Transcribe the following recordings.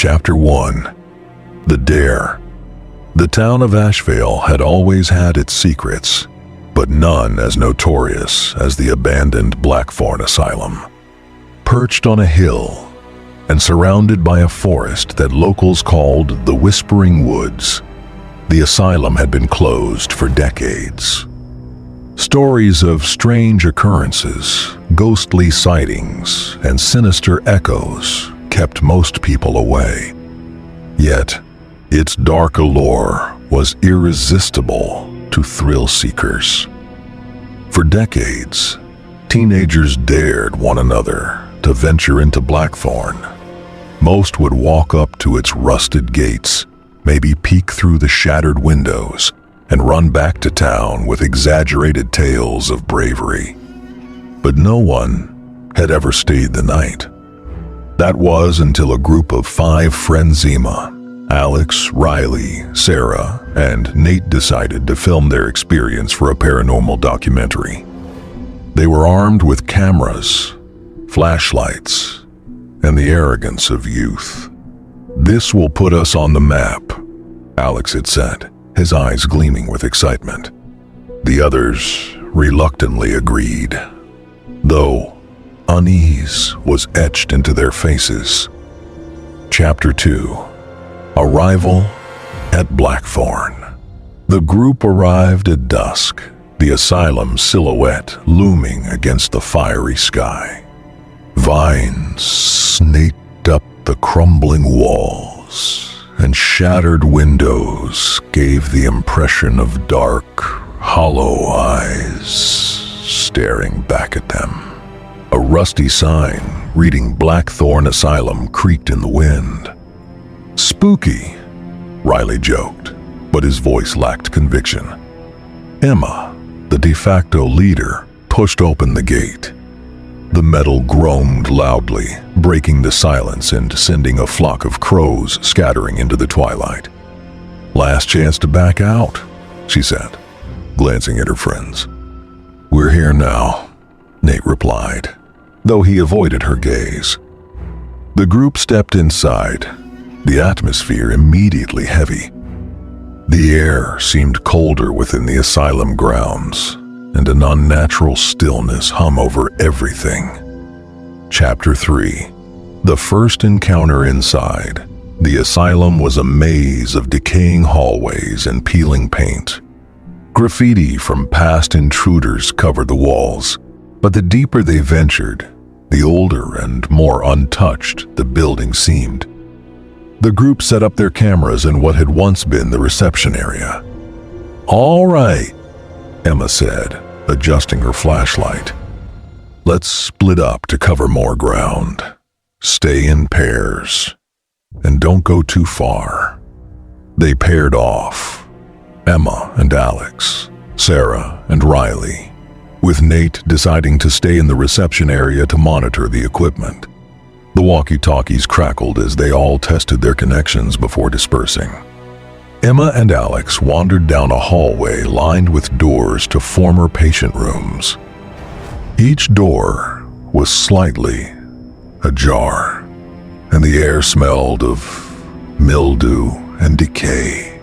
Chapter 1. The Dare. The town of Asheville had always had its secrets, but none as notorious as the abandoned Blackthorn Asylum. Perched on a hill and surrounded by a forest that locals called the Whispering Woods, the asylum had been closed for decades. Stories of strange occurrences, ghostly sightings, and sinister echoes kept most people away. Yet, its dark allure was irresistible to thrill seekers. For decades, teenagers dared one another to venture into Blackthorn. Most would walk up to its rusted gates, maybe peek through the shattered windows, and run back to town with exaggerated tales of bravery. But no one had ever stayed the night. That was until a group of 5 friends, Alex, Riley, Sarah, and Nate, decided to film their experience for a paranormal documentary. They were armed with cameras, flashlights, and the arrogance of youth. "This will put us on the map," Alex had said, his eyes gleaming with excitement. The others reluctantly agreed, though unease was etched into their faces. Chapter 2. Arrival at Blackthorn. The group arrived at dusk, the asylum silhouette looming against the fiery sky. Vines snaked up the crumbling walls, and shattered windows gave the impression of dark, hollow eyes staring back at them. A rusty sign reading Blackthorn Asylum creaked in the wind. "Spooky," Riley joked, but his voice lacked conviction. Emma, the de facto leader, pushed open the gate. The metal groaned loudly, breaking the silence and sending a flock of crows scattering into the twilight. "Last chance to back out," she said, glancing at her friends. "We're here now," Nate replied, though he avoided her gaze. The group stepped inside, the atmosphere immediately heavy. The air seemed colder within the asylum grounds, and an unnatural stillness hung over everything. Chapter 3. The first encounter inside. The asylum was a maze of decaying hallways and peeling paint. Graffiti from past intruders covered the walls, but the deeper they ventured, the older and more untouched the building seemed. The group set up their cameras in what had once been the reception area. "All right," Emma said, adjusting her flashlight. "Let's split up to cover more ground. Stay in pairs, and don't go too far." They paired off, Emma and Alex, Sarah and Riley, with Nate deciding to stay in the reception area to monitor the equipment. The walkie-talkies crackled as they all tested their connections before dispersing. Emma and Alex wandered down a hallway lined with doors to former patient rooms. Each door was slightly ajar, and the air smelled of mildew and decay.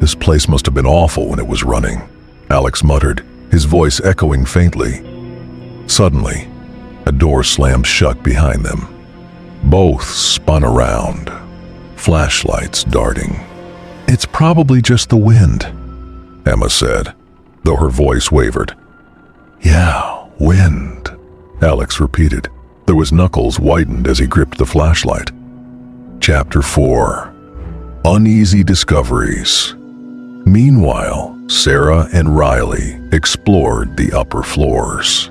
"This place must have been awful when it was running," Alex muttered, his voice echoing faintly. Suddenly, a door slammed shut behind them. Both spun around, flashlights darting. "It's probably just the wind," Emma said, though her voice wavered. "Yeah, wind," Alex repeated, though his knuckles whitened as he gripped the flashlight. Chapter 4. Uneasy Discoveries. Meanwhile, Sarah and Riley explored the upper floors.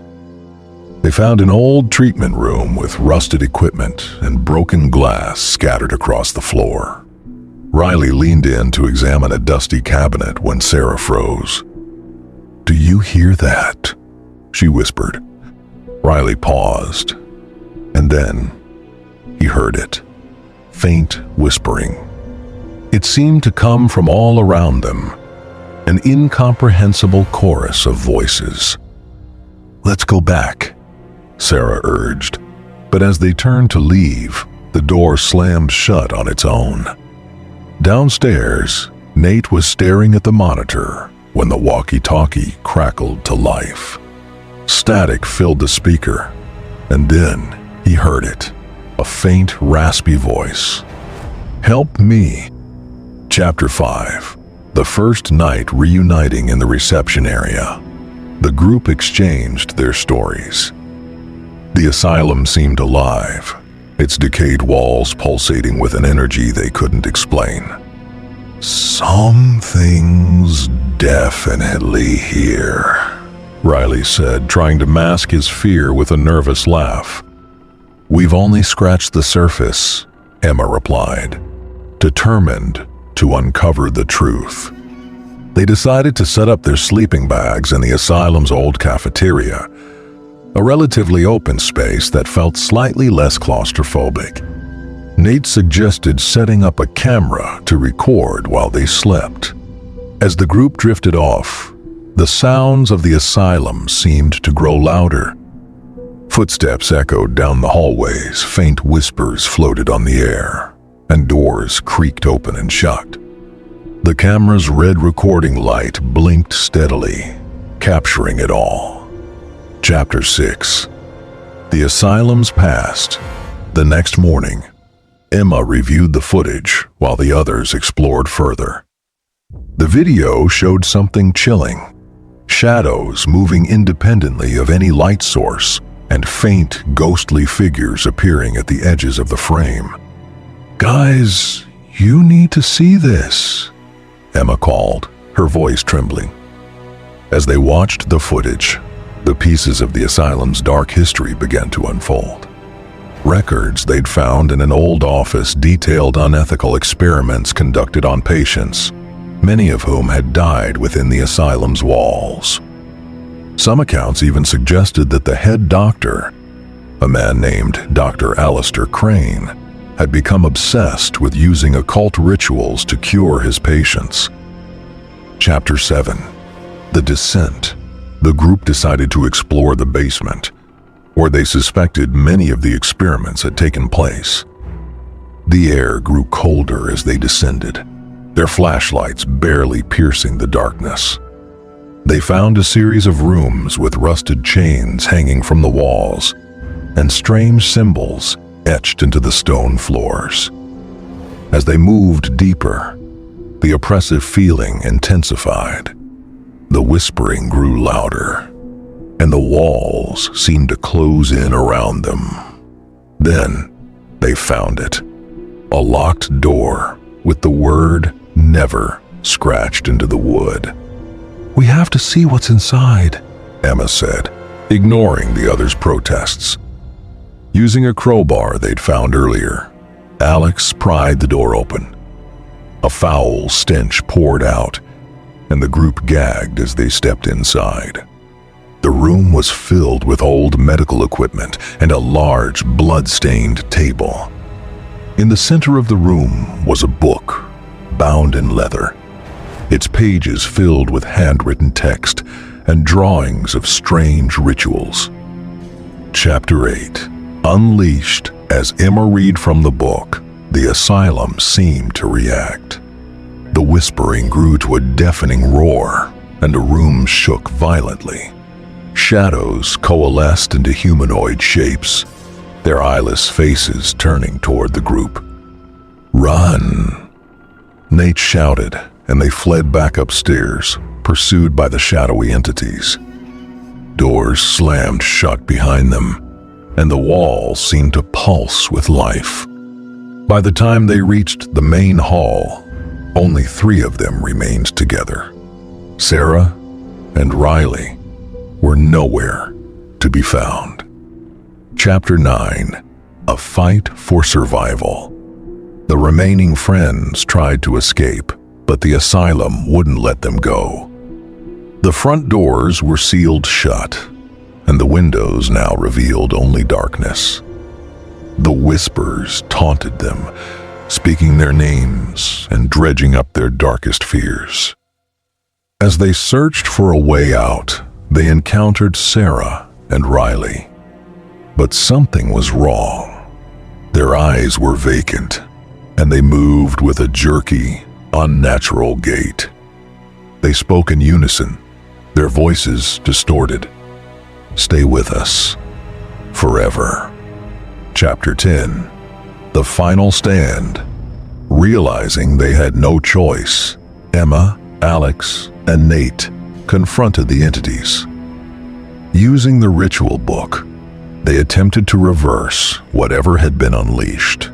They found an old treatment room with rusted equipment and broken glass scattered across the floor. Riley leaned in to examine a dusty cabinet when Sarah froze. "Do you hear that?" she whispered. Riley paused, and then he heard it. Faint whispering. It seemed to come from all around them, an incomprehensible chorus of voices. "Let's go back," Sarah urged, but as they turned to leave, The door slammed shut on its own. Downstairs, Nate was staring at the monitor when the walkie-talkie crackled to life. Static filled the speaker, and then he heard it, a faint, raspy voice. "Help me." Chapter 5. The first night reuniting in the reception area. The group exchanged their stories. The asylum seemed alive, its decayed walls pulsating with an energy they couldn't explain. "Something's definitely here," Riley said, trying to mask his fear with a nervous laugh. "We've only scratched the surface," Emma replied, determined to uncover the truth. They decided to set up their sleeping bags in the asylum's old cafeteria, a relatively open space that felt slightly less claustrophobic. Nate suggested setting up a camera to record while they slept. As the group drifted off, the sounds of the asylum seemed to grow louder. Footsteps echoed down the hallways, faint whispers floated on the air, and doors creaked open and shut. The camera's red recording light blinked steadily, capturing it all. Chapter 6. The asylum's past. The next morning, Emma reviewed the footage while the others explored further. The video showed something chilling. Shadows moving independently of any light source, and faint, ghostly figures appearing at the edges of the frame. "Guys, you need to see this," Emma called, her voice trembling. As they watched the footage, the pieces of the asylum's dark history began to unfold. Records they'd found in an old office detailed unethical experiments conducted on patients, many of whom had died within the asylum's walls. Some accounts even suggested that the head doctor, a man named Dr. Alistair Crane, had become obsessed with using occult rituals to cure his patients. Chapter 7. The Descent. The group decided to explore the basement, where they suspected many of the experiments had taken place. The air grew colder as they descended, their flashlights barely piercing the darkness. They found a series of rooms with rusted chains hanging from the walls and strange symbols etched into the stone floors. As they moved deeper, the oppressive feeling intensified. The whispering grew louder, and the walls seemed to close in around them. Then they found it, a locked door with the word "never" scratched into the wood. "We have to see what's inside," Emma said, ignoring the others' protests. Using a crowbar they'd found earlier, Alex pried the door open. A foul stench poured out, and the group gagged as they stepped inside. The room was filled with old medical equipment and a large, blood-stained table. In the center of the room was a book, bound in leather, its pages filled with handwritten text and drawings of strange rituals. Chapter 8. Unleashed. As Emma read from the book, the asylum seemed to react. The whispering grew to a deafening roar, and the room shook violently. Shadows coalesced into humanoid shapes, their eyeless faces turning toward the group. "Run!" Nate shouted, and they fled back upstairs, pursued by the shadowy entities. Doors slammed shut behind them, and the walls seemed to pulse with life. By the time they reached the main hall, only 3 of them remained together. Sarah and Riley were nowhere to be found. Chapter 9. A Fight for Survival. The remaining friends tried to escape, but the asylum wouldn't let them go. The front doors were sealed shut, and the windows now revealed only darkness. The whispers taunted them, speaking their names and dredging up their darkest fears. As they searched for a way out, they encountered Sarah and Riley. But something was wrong. Their eyes were vacant, and they moved with a jerky, unnatural gait. They spoke in unison, their voices distorted. Stay with us. Forever. Chapter 10. The Final Stand. Realizing they had no choice, Emma, Alex, and Nate confronted the entities. Using the ritual book, they attempted to reverse whatever had been unleashed.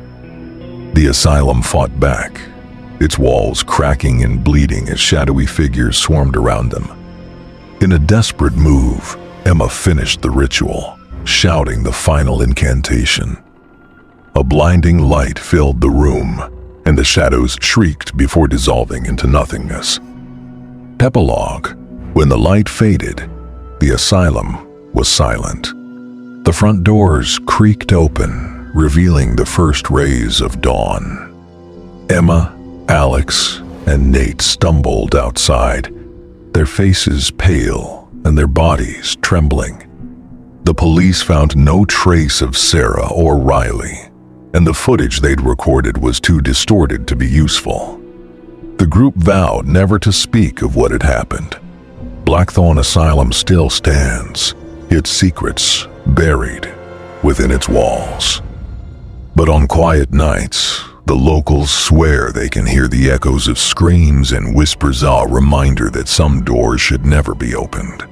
The asylum fought back, its walls cracking and bleeding as shadowy figures swarmed around them. In a desperate move, Emma finished the ritual, shouting the final incantation. A blinding light filled the room, and the shadows shrieked before dissolving into nothingness. Epilogue. When the light faded, the asylum was silent. The front doors creaked open, revealing the first rays of dawn. Emma, Alex, and Nate stumbled outside, their faces pale and their bodies trembling. The police found no trace of Sarah or Riley, and the footage they'd recorded was too distorted to be useful. The group vowed never to speak of what had happened. Blackthorn Asylum still stands, its secrets buried within its walls. But on quiet nights, the locals swear they can hear the echoes of screams and whispers, a reminder that some doors should never be opened.